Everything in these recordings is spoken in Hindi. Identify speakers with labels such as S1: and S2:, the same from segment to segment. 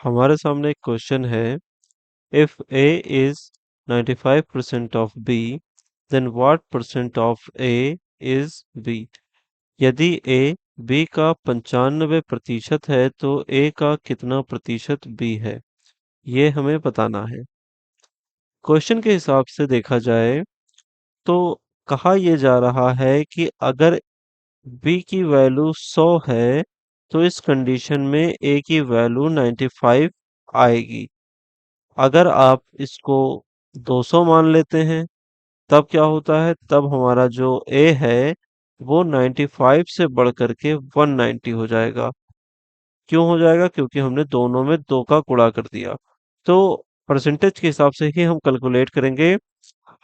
S1: हमारे सामने एक क्वेश्चन है if a is 95% of b then what percent of a is b। यदि a b का 95% है तो a का कितना प्रतिशत b है, ये हमें बताना है। क्वेश्चन के हिसाब से देखा जाए तो कहा यह जा रहा है कि अगर b की वैल्यू 100 है तो इस कंडीशन में a की वैल्यू 95 आएगी। अगर आप इसको 200 मान लेते हैं तब क्या होता है, तब हमारा जो a है वो 95 से बढ़ करके 190 हो जाएगा। क्यों हो जाएगा? क्योंकि हमने दोनों में 2 का गुणा कर दिया। तो परसेंटेज के हिसाब से ही हम कैलकुलेट करेंगे।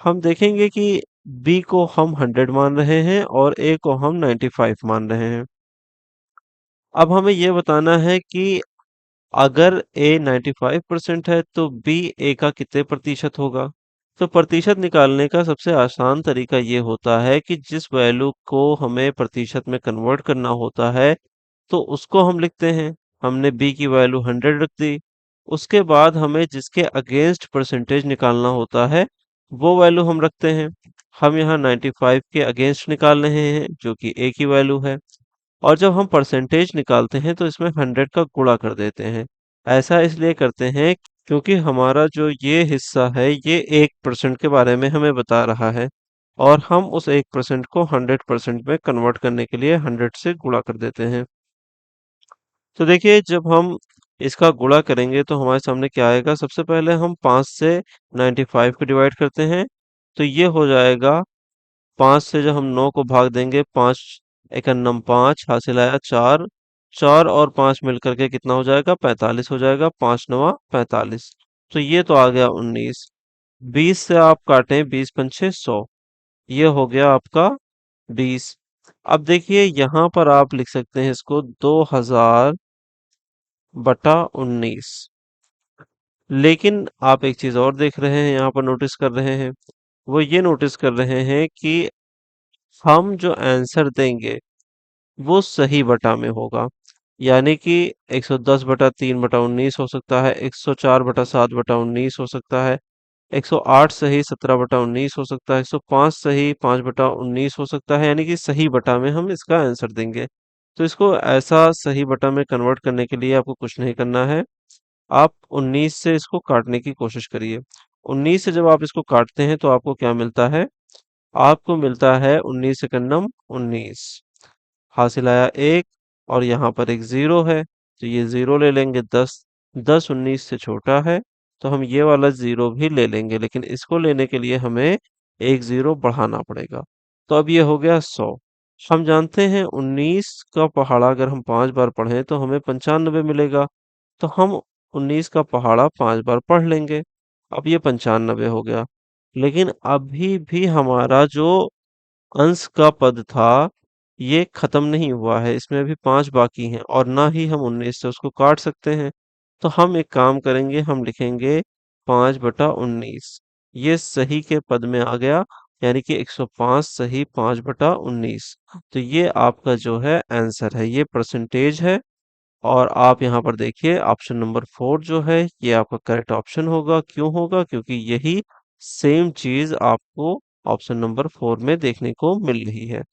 S1: हम देखेंगे कि b को हम 100 मान रहे हैं और a को हम 95 मान रहे हैं। अब हमें यह बताना है कि अगर a 95% है तो b a का कितने प्रतिशत होगा। तो प्रतिशत निकालने का सबसे आसान तरीका ये होता है कि जिस वैल्यू को हमें प्रतिशत में कन्वर्ट करना होता है तो उसको हम लिखते हैं। हमने b की वैल्यू 100 रख दी। उसके बाद हमें जिसके अगेंस्ट परसेंटेज निकालना होता है वो वैल्यू हम रखते हैं। हम यहाँ 95 के अगेंस्ट निकाल रहे हैं जो कि a की वैल्यू है। और जब हम परसेंटेज निकालते हैं तो इसमें 100 का गुणा कर देते हैं। ऐसा इसलिए करते हैं क्योंकि हमारा जो ये हिस्सा है ये 1% के बारे में हमें बता रहा है और हम उस 1% को 100% में कन्वर्ट करने के लिए 100 से गुणा कर देते हैं। तो देखिए जब हम इसका गुणा करेंगे तो हमारे सामने क्या आएगा। सबसे पहले हम 5 से 95 को डिवाइड करते हैं तो ये हो जाएगा। 5 से जब हम 9 को भाग देंगे, 5 एकम 5 हासिल आया 4। 4 और 5 मिलकर के कितना हो जाएगा? 45 हो जाएगा। 5 नवा 45। तो ये तो आ गया 19। 20 से आप काटें, 20 पंचे 100। ये हो गया आपका 20। अब देखिए यहाँ पर आप लिख सकते हैं इसको 2000 बटा 19। लेकिन आप एक चीज और देख रहे हैं, यहाँ पर नोटिस कर रहे हैं, वो ये नोटिस कर रहे हैं कि हम जो आंसर देंगे वो सही बटा में होगा। यानी कि 110 बटा 3 बटा 19 हो सकता है, 104 बटा 7 बटा 19 हो सकता है, 108 सही 17 बटा 19 हो सकता है, 105 सही 5 बटा 19 हो सकता है। यानी कि सही बटा में हम इसका आंसर देंगे। तो इसको ऐसा सही बटा में कन्वर्ट करने के लिए आपको कुछ नहीं करना है। आप 19 से इसको काटने की कोशिश करिए। 19 से जब आप इसको काटते हैं तो आपको क्या मिलता है? आपको मिलता है 19 एकम 19। हासिल आया 1 और यहाँ पर एक 0 है तो ये 0 ले लेंगे। 10 10 19 से छोटा है तो हम ये वाला 0 भी ले लेंगे, लेकिन इसको लेने के लिए हमें एक 0 बढ़ाना पड़ेगा। तो अब ये हो गया 100। हम जानते हैं 19 का पहाड़ा अगर हम 5 बार पढ़ें तो हमें 95 मिलेगा। तो हम 19 का पहाड़ा 5 बार पढ़ लेंगे। अब ये 95 हो गया। लेकिन अभी भी हमारा जो अंश का पद था, ये खत्म नहीं हुआ है। इसमें अभी 5 बाकी हैं और ना ही हम 19 से उसको काट सकते हैं। तो हम एक काम करेंगे, हम लिखेंगे 5 बटा 19। ये सही के पद में आ गया, यानी कि 105 सही 5 बटा 19। तो ये आपका जो है आंसर है, ये परसेंटेज है। और आप यहाँ पर देखिए ऑप्शन नंबर 4 जो है ये आपका करेक्ट ऑप्शन होगा। क्यों होगा? क्योंकि यही सेम चीज आपको ऑप्शन नंबर 4 में देखने को मिल रही है।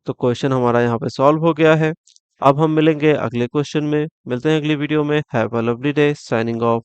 S1: तो क्वेश्चन हमारा यहाँ पे सॉल्व हो गया है। अब हम मिलेंगे अगले क्वेश्चन में, मिलते हैं अगली वीडियो में। Have a lovely day, signing off.